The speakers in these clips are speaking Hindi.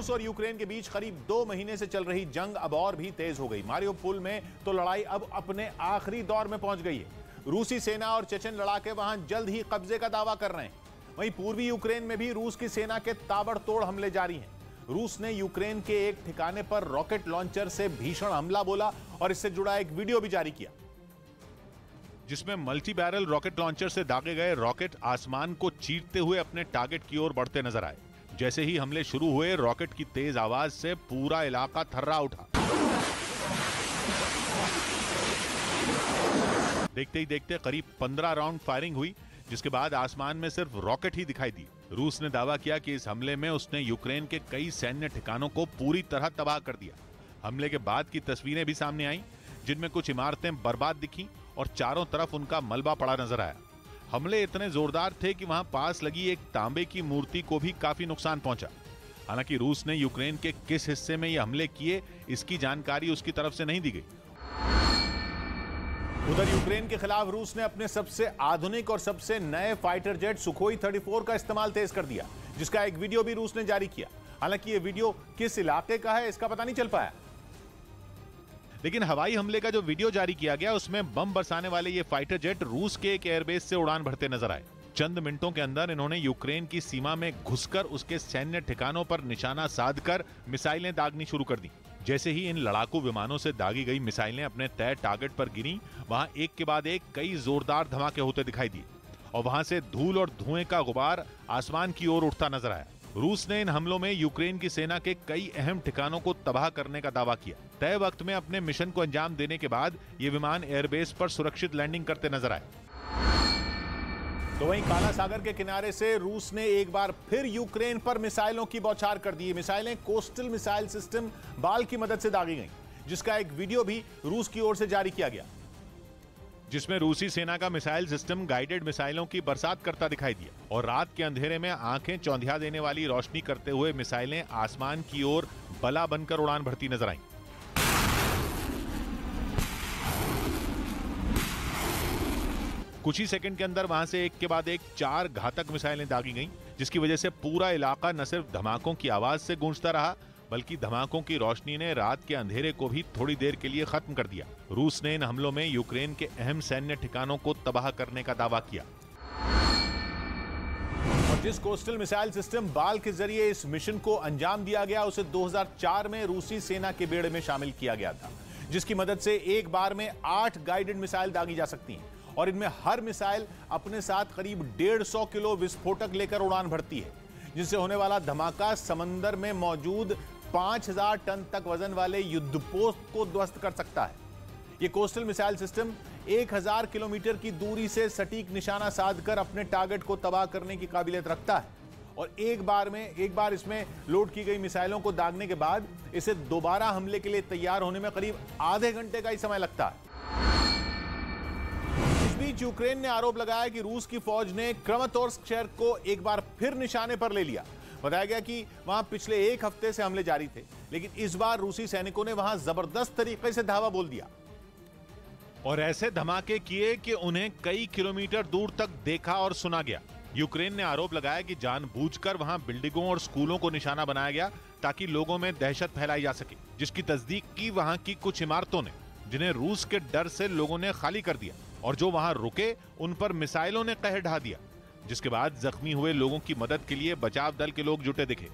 रूस और यूक्रेन के बीच करीब 2 महीने से चल रही जंग अब और भी तेज हो गई। मारियोपोल में तो लड़ाई अब अपने आखिरी दौर में पहुंच गई है। रूसी सेना और चेचन लड़ाके वहां जल्द ही कब्जे का दावा कर रहे हैं। वहीं पूर्वी यूक्रेन में भी रूस की सेना के ताबड़तोड़ हमले जारी हैं। रूस ने यूक्रेन के एक ठिकाने पर रॉकेट लॉन्चर से भीषण हमला बोला और इससे जुड़ा एक वीडियो भी जारी किया, जिसमें मल्टी बैरल रॉकेट लॉन्चर से दागे गए रॉकेट आसमान को चीरते हुए अपने टारगेट की ओर बढ़ते नजर आए। जैसे ही हमले शुरू हुए, रॉकेट की तेज आवाज से पूरा इलाका थर्रा उठा। देखते ही देखते करीब 15 राउंड फायरिंग हुई, जिसके बाद आसमान में सिर्फ रॉकेट ही दिखाई दी। रूस ने दावा किया कि इस हमले में उसने यूक्रेन के कई सैन्य ठिकानों को पूरी तरह तबाह कर दिया। हमले के बाद की तस्वीरें भी सामने आईं, जिनमें कुछ इमारतें बर्बाद दिखीं और चारों तरफ उनका मलबा पड़ा नजर आया। हमले इतने जोरदार थे कि वहां पास लगी एक तांबे की मूर्ति को भी काफी नुकसान पहुंचा। हालांकि रूस ने यूक्रेन के किस हिस्से में ये हमले किए, इसकी जानकारी उसकी तरफ से नहीं दी गई। उधर यूक्रेन के खिलाफ रूस ने अपने सबसे आधुनिक और सबसे नए फाइटर जेट सुखोई 34 का इस्तेमाल तेज कर दिया, जिसका एक वीडियो भी रूस ने जारी किया। हालांकि यह वीडियो किस इलाके का है, इसका पता नहीं चल पाया। लेकिन हवाई हमले का जो वीडियो जारी किया गया, उसमें बम बरसाने वाले ये फाइटर जेट रूस के एक एयरबेस से उड़ान भरते नजर आए। चंद मिनटों के अंदर इन्होंने यूक्रेन की सीमा में घुसकर उसके सैन्य ठिकानों पर निशाना साधकर मिसाइलें दागनी शुरू कर दी। जैसे ही इन लड़ाकू विमानों से दागी गई मिसाइलें अपने तय टारगेट पर गिरी, वहां एक के बाद एक कई जोरदार धमाके होते दिखाई दिए और वहां से धूल और धुएं का गुबार आसमान की ओर उठता नजर आया। रूस ने इन हमलों में यूक्रेन की सेना के कई अहम ठिकानों को तबाह करने का दावा किया। तय वक्त में अपने मिशन को अंजाम देने के बाद ये विमान एयरबेस पर सुरक्षित लैंडिंग करते नजर आए। तो वहीं काला सागर के किनारे से रूस ने एक बार फिर यूक्रेन पर मिसाइलों की बौछार कर दी। मिसाइलें कोस्टल मिसाइल सिस्टम बाल की मदद से दागी गईं, जिसका एक वीडियो भी रूस की ओर से जारी किया गया, जिसमें रूसी सेना का मिसाइल सिस्टम गाइडेड मिसाइलों की बरसात करता दिखाई दिया और रात के अंधेरे में आंखें चौंधिया देने वाली रोशनी करते हुए मिसाइलें आसमान की ओर बला बनकर उड़ान भरती नजर आईं। कुछ ही सेकंड के अंदर वहां से एक के बाद एक 4 घातक मिसाइलें दागी गईं, जिसकी वजह से पूरा इलाका न सिर्फ धमाकों की आवाज से गूंजता रहा, बल्कि धमाकों की रोशनी ने रात के अंधेरे को भी थोड़ी देर के लिए खत्म कर दिया। रूस ने इन हमलों में यूक्रेन के अहम सैन्य ठिकानों को तबाह करने का दावा किया। और जिस कोस्टल मिसाइल सिस्टम बाल के जरिए इस मिशन को अंजाम दिया गया, उसे 2004 में रूसी सेना के बेड़े में शामिल किया गया था, जिसकी मदद से एक बार में 8 गाइडेड मिसाइल दागी जा सकती हैं और इनमें हर मिसाइल अपने साथ करीब 150 किलो विस्फोटक लेकर उड़ान भरती है, जिससे होने वाला धमाका समंदर में मौजूद 5000 टन तक वजन वाले युद्धपोत को ध्वस्त कर सकता है। यह कोस्टल मिसाइल सिस्टम 1000 किलोमीटर की दूरी से सटीक निशाना साधकर अपने टारगेट को तबाह करने की काबिलियत रखता है और एक बार इसमें लोड की गई मिसाइलों को दागने के बाद इसे दोबारा हमले के लिए तैयार होने में करीब आधे घंटे का ही समय लगता है। इस बीच यूक्रेन ने आरोप लगाया कि रूस की फौज ने क्रमातोर्स्क शहर को एक बार फिर निशाने पर ले लिया। बताया गया कि वहां पिछले एक हफ्ते से हमले जारी थे, लेकिन इस बार रूसी सैनिकों ने वहां जबरदस्त तरीके से धावा बोल दिया और ऐसे धमाके किए कि उन्हें कई किलोमीटर दूर तक देखा और सुना गया। यूक्रेन ने आरोप लगाया कि जानबूझकर वहां बिल्डिंगों और स्कूलों को निशाना बनाया गया ताकि लोगों में दहशत फैलाई जा सके, जिसकी तस्दीक की वहां की कुछ इमारतों ने, जिन्हें रूस के डर से लोगों ने खाली कर दिया और जो वहां रुके उन पर मिसाइलों ने कहर ढा दिया, जिसके बाद जख्मी हुए लोगों की मदद के लिए बचाव दल के लोग जुटे दिखे।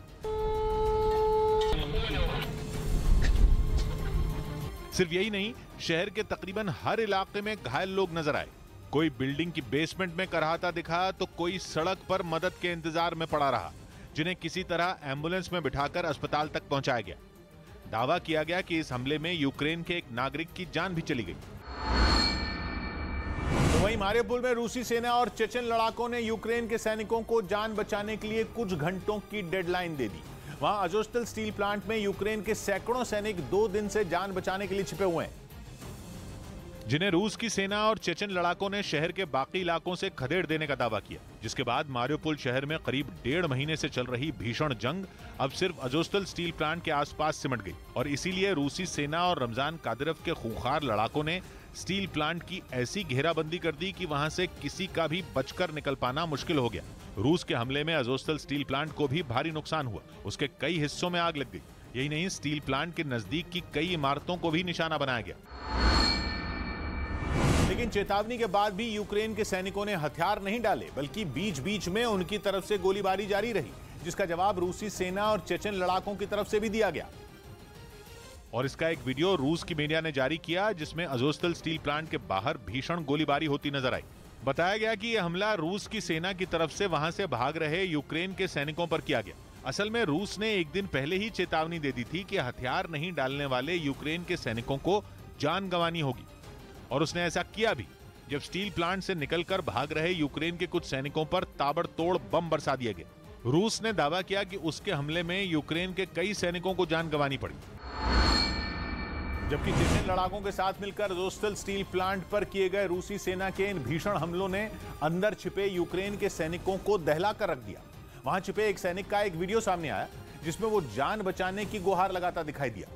सिर्फ यही नहीं, शहर के तकरीबन हर इलाके में घायल लोग नजर आए। कोई बिल्डिंग की बेसमेंट में कराहता दिखा तो कोई सड़क पर मदद के इंतजार में पड़ा रहा, जिन्हें किसी तरह एम्बुलेंस में बिठाकर अस्पताल तक पहुंचाया गया। दावा किया गया कि इस हमले में यूक्रेन के एक नागरिक की जान भी चली गई। तो वहीं मारियोपोल में रूसी सेना और चेचन लड़ाकों ने यूक्रेन के सैनिकों को जान बचाने के लिए कुछ घंटों की डेडलाइन दे दी। वहां अजोस्टल स्टील प्लांट में यूक्रेन के सैकड़ों सैनिक 2 दिन से जान बचाने के लिए छिपे हुए हैं। जिन्हें रूस की सेना और चेचन लड़ाकों ने शहर के बाकी इलाकों से खदेड़ देने का दावा किया, जिसके बाद मारियोपोल शहर में करीब 1.5 महीने से चल रही भीषण जंग अब सिर्फ अजोस्तल स्टील प्लांट के आसपास सिमट गई और इसीलिए रूसी सेना और रमजान कादिरोव के खूंखार लड़ाकों ने स्टील प्लांट की ऐसी घेराबंदी कर दी कि वहां से किसी का भी बचकर निकल पाना मुश्किल हो गया। रूस के हमले में अजोस्तल स्टील प्लांट को भी भारी नुकसान हुआ, उसके कई हिस्सों में आग लग गई। यही नहीं, स्टील प्लांट के नजदीक की कई इमारतों को भी निशाना बनाया गया। लेकिन चेतावनी के बाद भी यूक्रेन के सैनिकों ने हथियार नहीं डाले, बल्कि बीच बीच में उनकी तरफ से गोलीबारी जारी रही, जिसका जवाब रूसी सेना और चेचन लड़ाकों की तरफ से भी दिया गया। और इसका एक वीडियो रूस की मीडिया ने जारी किया, जिसमें अजोस्तल स्टील प्लांट के बाहर भीषण गोलीबारी होती नजर आई। बताया गया कि यह हमला रूस की सेना की तरफ से वहां से भाग रहे यूक्रेन के सैनिकों पर किया गया। असल में रूस ने एक दिन पहले ही चेतावनी दे दी थी कि हथियार नहीं डालने वाले यूक्रेन के सैनिकों को जान गंवानी होगी, और उसने ऐसा किया भी, जब स्टील प्लांट से निकलकर भाग रहे यूक्रेन के कुछ सैनिकों पर ताबड़तोड़ बम बरसा दिए गए। रूस ने दावा किया कि उसके हमले में यूक्रेन के कई सैनिकों को जान गंवानी पड़ी, जबकि चेचन लड़ाकों के साथ मिलकर अजोस्तल स्टील प्लांट पर किए गए रूसी सेना के इन भीषण हमलों ने अंदर छिपे यूक्रेन के सैनिकों को दहला कर रख दिया। वहां छिपे एक सैनिक का एक वीडियो सामने आया, जिसमें वो जान बचाने की गुहार लगाता दिखाई दिया,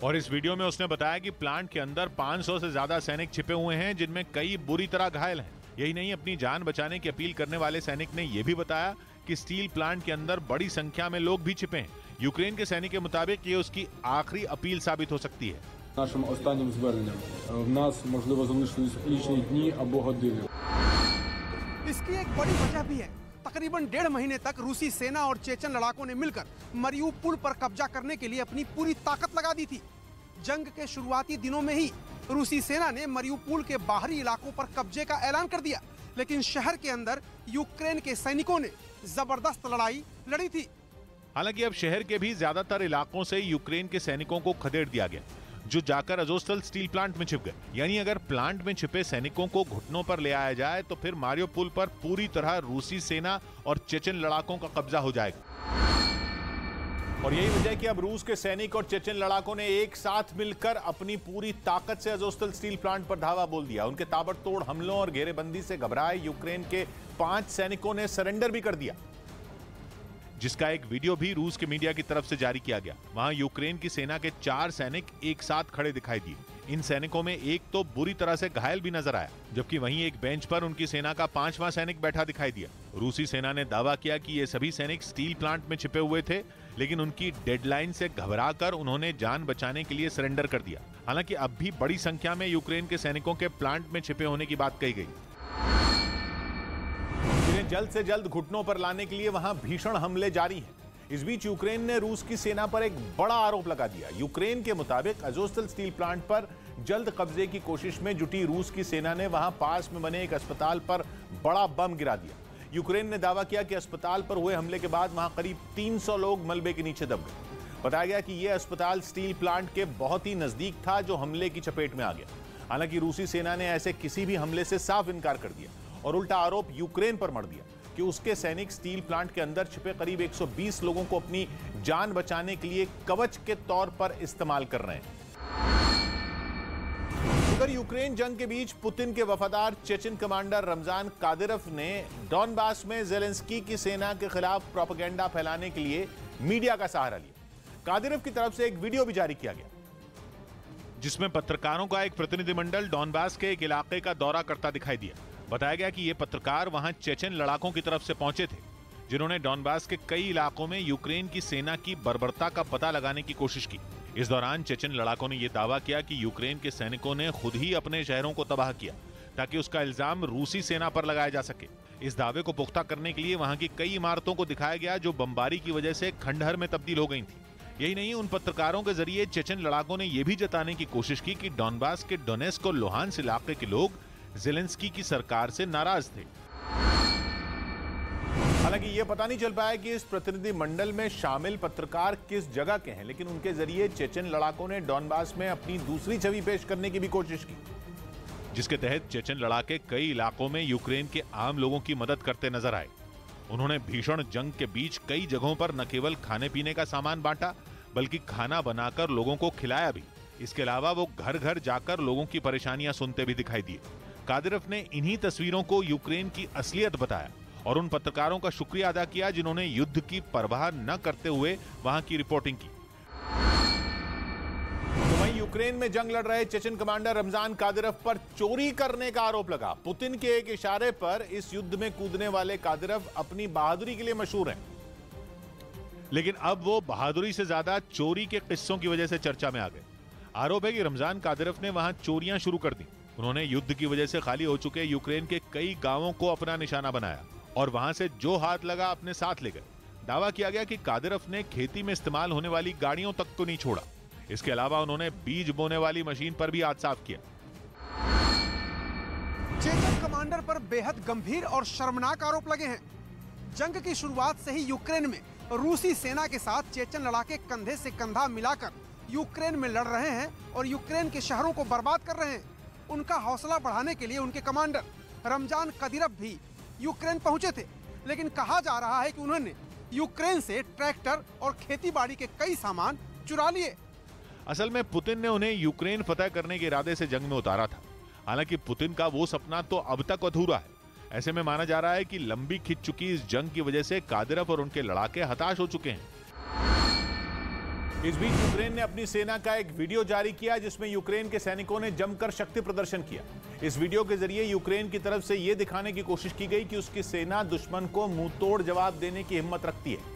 और इस वीडियो में उसने बताया कि प्लांट के अंदर 500 से ज्यादा सैनिक छिपे हुए हैं, जिनमें कई बुरी तरह घायल हैं। यही नहीं, अपनी जान बचाने की अपील करने वाले सैनिक ने यह भी बताया कि स्टील प्लांट के अंदर बड़ी संख्या में लोग भी छिपे हैं। यूक्रेन के सैनिक के मुताबिक ये उसकी आखिरी अपील साबित हो सकती है। Нашим останнім зверненням в нас можливо залишились лічені дні або години. इसकी एक बड़ी वजह भी है। तकरीबन 1.5 महीने तक रूसी सेना और चेचन लड़ाकों ने मिलकर मरियुपोल पर कब्जा करने के लिए अपनी पूरी ताकत लगा दी थी। जंग के शुरुआती दिनों में ही रूसी सेना ने मरियुपोल के बाहरी इलाकों पर कब्जे का ऐलान कर दिया, लेकिन शहर के अंदर यूक्रेन के सैनिकों ने जबरदस्त लड़ाई लड़ी थी। हालांकि अब शहर के भी ज्यादातर इलाकों से यूक्रेन के सैनिकों को खदेड़ दिया गया, जो जाकर अजोस्तल स्टील प्लांट में छिप गए। यानी अगर प्लांट में छिपे सैनिकों को घुटनों पर ले आया जाए तो फिर मारियोपोल पर पूरी तरह रूसी सेना और चेचन लड़ाकों का कब्जा हो जाएगा। और यही वजह है कि अब रूस के सैनिक और चेचन लड़ाकों ने एक साथ मिलकर अपनी पूरी ताकत से अजोस्तल स्टील प्लांट पर धावा बोल दिया। उनके ताबड़तोड़ हमलों और घेरेबंदी से घबराए यूक्रेन के 5 सैनिकों ने सरेंडर भी कर दिया, जिसका एक वीडियो भी रूस के मीडिया की तरफ से जारी किया गया। वहां यूक्रेन की सेना के 4 सैनिक एक साथ खड़े दिखाई दिए। इन सैनिकों में एक तो बुरी तरह से घायल भी नजर आया, जबकि वहीं एक बेंच पर उनकी सेना का 5वां सैनिक बैठा दिखाई दिया। रूसी सेना ने दावा किया कि ये सभी सैनिक स्टील प्लांट में छिपे हुए थे, लेकिन उनकी डेडलाइन से घबराकर उन्होंने जान बचाने के लिए सरेंडर कर दिया। हालांकि अब भी बड़ी संख्या में यूक्रेन के सैनिकों के प्लांट में छिपे होने की बात कही गई। जल्द से जल्द घुटनों पर लाने के लिए वहां भीषण हमले जारी हैं। इस बीच यूक्रेन ने रूस की सेना पर एक बड़ा आरोप लगा दिया। यूक्रेन के मुताबिक अजोस्तल स्टील प्लांट पर जल्द कब्जे की कोशिश में जुटी रूस की सेना ने वहां पास में बने एक अस्पताल पर बड़ा बम गिरा दिया। यूक्रेन ने दावा किया कि अस्पताल पर हुए हमले के बाद वहां करीब 300 लोग मलबे के नीचे दब गए। बताया गया कि यह अस्पताल स्टील प्लांट के बहुत ही नजदीक था, जो हमले की चपेट में आ गया। हालांकि रूसी सेना ने ऐसे किसी भी हमले से साफ इनकार कर दिया और उल्टा आरोप यूक्रेन पर मढ़ दिया कि उसके सैनिक स्टील प्लांट के अंदर छिपे करीब 120 लोगों को अपनी जान बचाने के लिए कवच के तौर पर इस्तेमाल कर रहे हैं। उधर यूक्रेन जंग के बीच पुतिन के वफादार चेचन कमांडर रमजान कादिरोव ने डॉनबास में जेलेंस्की की सेना के खिलाफ प्रोपेगेंडा फैलाने के लिए मीडिया का सहारा लिया। कादिरोव की तरफ से एक वीडियो भी जारी किया गया, जिसमें पत्रकारों का एक प्रतिनिधिमंडल डॉनबास के एक इलाके का दौरा करता दिखाई दिया। बताया गया कि ये पत्रकार वहां चेचन लड़ाकों की तरफ से पहुंचे थे, जिन्होंने डॉनबास के कई इलाकों में यूक्रेन की सेना की बर्बरता का पता लगाने की कोशिश की। इस दौरान चेचन लड़ाकों ने यह दावा किया कि यूक्रेन के सैनिकों ने खुद ही अपने शहरों को तबाह किया, ताकि उसका इल्जाम रूसी सेना पर लगाया जा सके। इस दावे को पुख्ता करने के लिए वहां की कई इमारतों को दिखाया गया, जो बमबारी की वजह से खंडहर में तब्दील हो गई थी। यही नहीं, उन पत्रकारों के जरिए चेचन लड़ाकों ने यह भी जताने की कोशिश की कि डॉनबास के डोनेस्क और लुहांस्क इलाके के लोग जेलेंस्की की सरकार से नाराज थे। हालांकि यह पता नहीं चल पाया कि इस प्रतिनिधि मंडल में शामिल पत्रकार किस जगह के हैं, लेकिन उनके जरिए चेचन लड़ाकों ने डॉनबास में अपनी दूसरी छवि पेश करने की भी कोशिश की, जिसके तहत चेचन लड़ाके कई इलाकों में यूक्रेन के आम लोगों की मदद करते नजर आए। उन्होंने भीषण जंग के बीच कई जगहों पर न केवल खाने पीने का सामान बांटा, बल्कि खाना बनाकर लोगों को खिलाया भी। इसके अलावा वो घर घर जाकर लोगों की परेशानियां सुनते भी दिखाई दिए। कादिरोव ने इन्हीं तस्वीरों को यूक्रेन की असलियत बताया और उन पत्रकारों का शुक्रिया अदा किया जिन्होंने युद्ध की परवाह न करते हुए वहां की रिपोर्टिंग की। तो वहीं यूक्रेन में जंग लड़ रहे चेचन कमांडर रमजान कादिरोव पर चोरी करने का आरोप लगा। पुतिन के एक इशारे पर इस युद्ध में कूदने वाले कादिरोव अपनी बहादुरी के लिए मशहूर हैं, लेकिन अब वो बहादुरी से ज्यादा चोरी के किस्सों की वजह से चर्चा में आ गए। आरोप है कि रमजान कादिरोव ने वहां चोरियां शुरू कर दी। उन्होंने युद्ध की वजह से खाली हो चुके यूक्रेन के कई गांवों को अपना निशाना बनाया और वहां से जो हाथ लगा अपने साथ ले गए। दावा किया गया कि कादिरोव ने खेती में इस्तेमाल होने वाली गाड़ियों तक को नहीं छोड़ा। इसके अलावा उन्होंने बीज बोने वाली मशीन पर भी हाथ साफ किया। चेचन कमांडर पर बेहद गंभीर और शर्मनाक आरोप लगे हैं। जंग की शुरुआत से ही यूक्रेन में रूसी सेना के साथ चेचन लड़ाके कंधे से कंधा मिलाकर यूक्रेन में लड़ रहे हैं और यूक्रेन के शहरों को बर्बाद कर रहे हैं। उनका हौसला बढ़ाने के लिए उनके कमांडर रमजान कादिरोव भी यूक्रेन पहुंचे थे, लेकिन कहा जा रहा है कि उन्होंने यूक्रेन से ट्रैक्टर और खेतीबाड़ी के कई सामान चुरा लिए। असल में पुतिन ने उन्हें यूक्रेन फतह करने के इरादे से जंग में उतारा था। हालांकि पुतिन का वो सपना तो अब तक अधूरा है। ऐसे में माना जा रहा है कि लंबी खिंच चुकी इस जंग की वजह से कादिरोव और उनके लड़ाके हताश हो चुके हैं। इस बीच यूक्रेन ने अपनी सेना का एक वीडियो जारी किया जिसमें यूक्रेन के सैनिकों ने जमकर शक्ति प्रदर्शन किया। इस वीडियो के जरिए यूक्रेन की तरफ से यह दिखाने की कोशिश की गई कि उसकी सेना दुश्मन को मुंहतोड़ जवाब देने की हिम्मत रखती है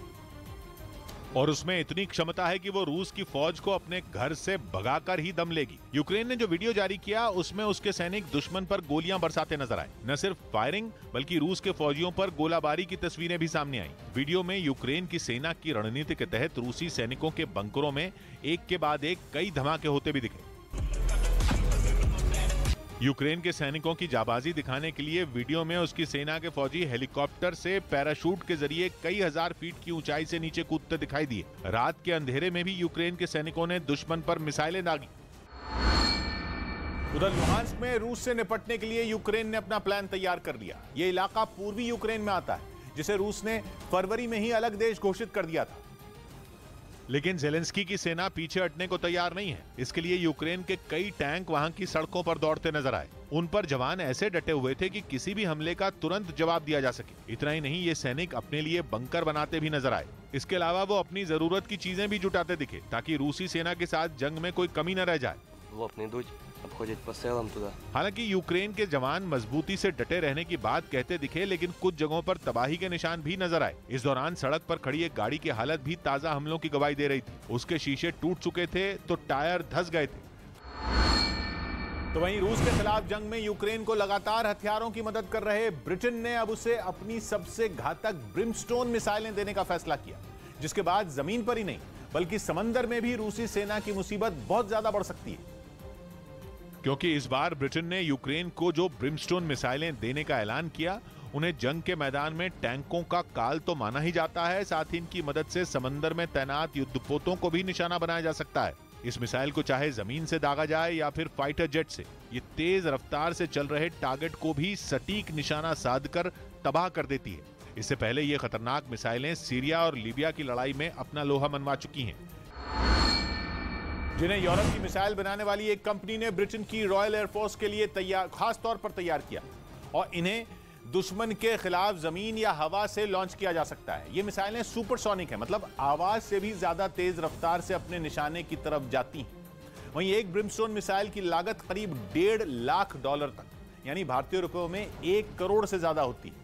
और उसमें इतनी क्षमता है कि वो रूस की फौज को अपने घर से भगाकर ही दम लेगी। यूक्रेन ने जो वीडियो जारी किया उसमें उसके सैनिक दुश्मन पर गोलियां बरसाते नजर आए। न सिर्फ फायरिंग बल्कि रूस के फौजियों पर गोलाबारी की तस्वीरें भी सामने आई। वीडियो में यूक्रेन की सेना की रणनीति के तहत रूसी सैनिकों के बंकरों में एक के बाद एक कई धमाके होते भी दिखे। यूक्रेन के सैनिकों की जाबाजी दिखाने के लिए वीडियो में उसकी सेना के फौजी हेलीकॉप्टर से पैराशूट के जरिए कई हजार फीट की ऊंचाई से नीचे कूदते दिखाई दिए। रात के अंधेरे में भी यूक्रेन के सैनिकों ने दुश्मन पर मिसाइलें दागी। उधर लुहांस्क में रूस से निपटने के लिए यूक्रेन ने अपना प्लान तैयार कर लिया। ये इलाका पूर्वी यूक्रेन में आता है जिसे रूस ने फरवरी में ही अलग देश घोषित कर दिया था, लेकिन ज़ेलेंस्की की सेना पीछे हटने को तैयार नहीं है। इसके लिए यूक्रेन के कई टैंक वहां की सड़कों पर दौड़ते नजर आए। उन पर जवान ऐसे डटे हुए थे कि किसी भी हमले का तुरंत जवाब दिया जा सके। इतना ही नहीं, ये सैनिक अपने लिए बंकर बनाते भी नजर आए। इसके अलावा वो अपनी जरूरत की चीजें भी जुटाते दिखे ताकि रूसी सेना के साथ जंग में कोई कमी न रह जाए। हालांकि यूक्रेन के जवान मजबूती से डटे रहने की बात कहते दिखे, लेकिन कुछ जगहों पर तबाही के निशान भी नजर आए। इस दौरान सड़क पर खड़ी एक गाड़ी की हालत भी ताजा हमलों की गवाही दे रही थी। उसके शीशे टूट चुके थे तो टायर धंस गए थे। तो वहीं रूस के खिलाफ जंग में यूक्रेन को लगातार हथियारों की मदद कर रहे ब्रिटेन ने अब उसे अपनी सबसे घातक ब्रिमस्टोन मिसाइलें देने का फैसला किया, जिसके बाद जमीन पर ही नहीं बल्कि समंदर में भी रूसी सेना की मुसीबत बहुत ज्यादा बढ़ सकती है। क्योंकि इस बार ब्रिटेन ने यूक्रेन को जो ब्रिमस्टोन मिसाइलें देने का ऐलान किया, उन्हें जंग के मैदान में टैंकों का काल तो माना ही जाता है, साथ ही इनकी मदद से समंदर में तैनात युद्धपोतों को भी निशाना बनाया जा सकता है। इस मिसाइल को चाहे जमीन से दागा जाए या फिर फाइटर जेट से, ये तेज रफ्तार से चल रहे टारगेट को भी सटीक निशाना साधकर तबाह कर देती है। इससे पहले ये खतरनाक मिसाइलें सीरिया और लीबिया की लड़ाई में अपना लोहा मनवा चुकी हैं, जिन्हें यूरोप की मिसाइल बनाने वाली एक कंपनी ने ब्रिटेन की रॉयल एयरफोर्स के लिए खास तौर पर तैयार किया और इन्हें दुश्मन के खिलाफ जमीन या हवा से लॉन्च किया जा सकता है। ये मिसाइलें सुपरसोनिक हैं, मतलब आवाज से भी ज्यादा तेज रफ्तार से अपने निशाने की तरफ जाती हैं। वहीं एक ब्रिमस्टोन मिसाइल की लागत करीब $1.5 लाख तक, यानी भारतीय रुपयों में 1 करोड़ से ज्यादा होती है।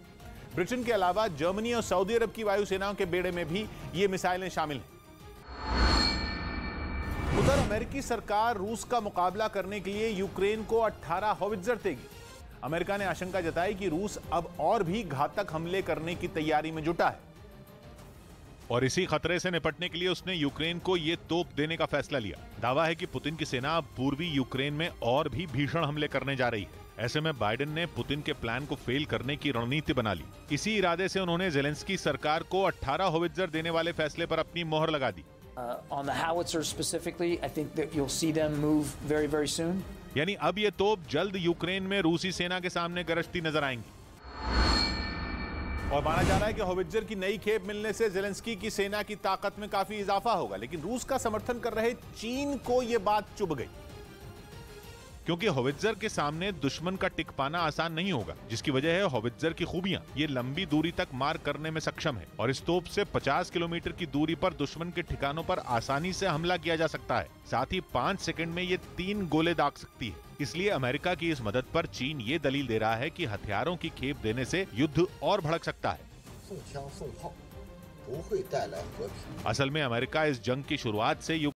ब्रिटेन के अलावा जर्मनी और सऊदी अरब की वायुसेनाओं के बेड़े में भी ये मिसाइलें शामिल हैं। उधर अमेरिकी सरकार रूस का मुकाबला करने के लिए यूक्रेन को 18 हॉवित्जर देगी। अमेरिका ने आशंका जताई कि रूस अब और भी घातक हमले करने की तैयारी में जुटा है और इसी खतरे से निपटने के लिए उसने यूक्रेन को ये तोप देने का फैसला लिया। दावा है कि पुतिन की सेना पूर्वी यूक्रेन में और भी भीषण हमले करने जा रही है। ऐसे में बाइडेन ने पुतिन के प्लान को फेल करने की रणनीति बना ली। इसी इरादे से उन्होंने ज़ेलेंस्की सरकार को 18 हॉवित्जर देने वाले फैसले पर अपनी मोहर लगा दी। On the howitzers specifically, I think that you'll see them move very, very soon. यानी अब ये तोप जल्द यूक्रेन में रूसी सेना के सामने गरजती नजर आएंगी। और माना जा रहा है कि होवित्जर की नई खेप मिलने से ज़ेलेंस्की की सेना की ताकत में काफी इजाफा होगा, लेकिन रूस का समर्थन कर रहे चीन को यह बात चुभ गई, क्योंकि होवित्जर के सामने दुश्मन का टिक पाना आसान नहीं होगा, जिसकी वजह है होवित्जर की खूबियां। ये लंबी दूरी तक मार करने में सक्षम है और इस तोप से 50 किलोमीटर की दूरी पर दुश्मन के ठिकानों पर आसानी से हमला किया जा सकता है। साथ ही 5 सेकंड में ये 3 गोले दाग सकती है। इसलिए अमेरिका की इस मदद पर चीन ये दलील दे रहा है कि हथियारों की खेप देने से युद्ध और भड़क सकता है। असल में अमेरिका इस जंग की शुरुआत से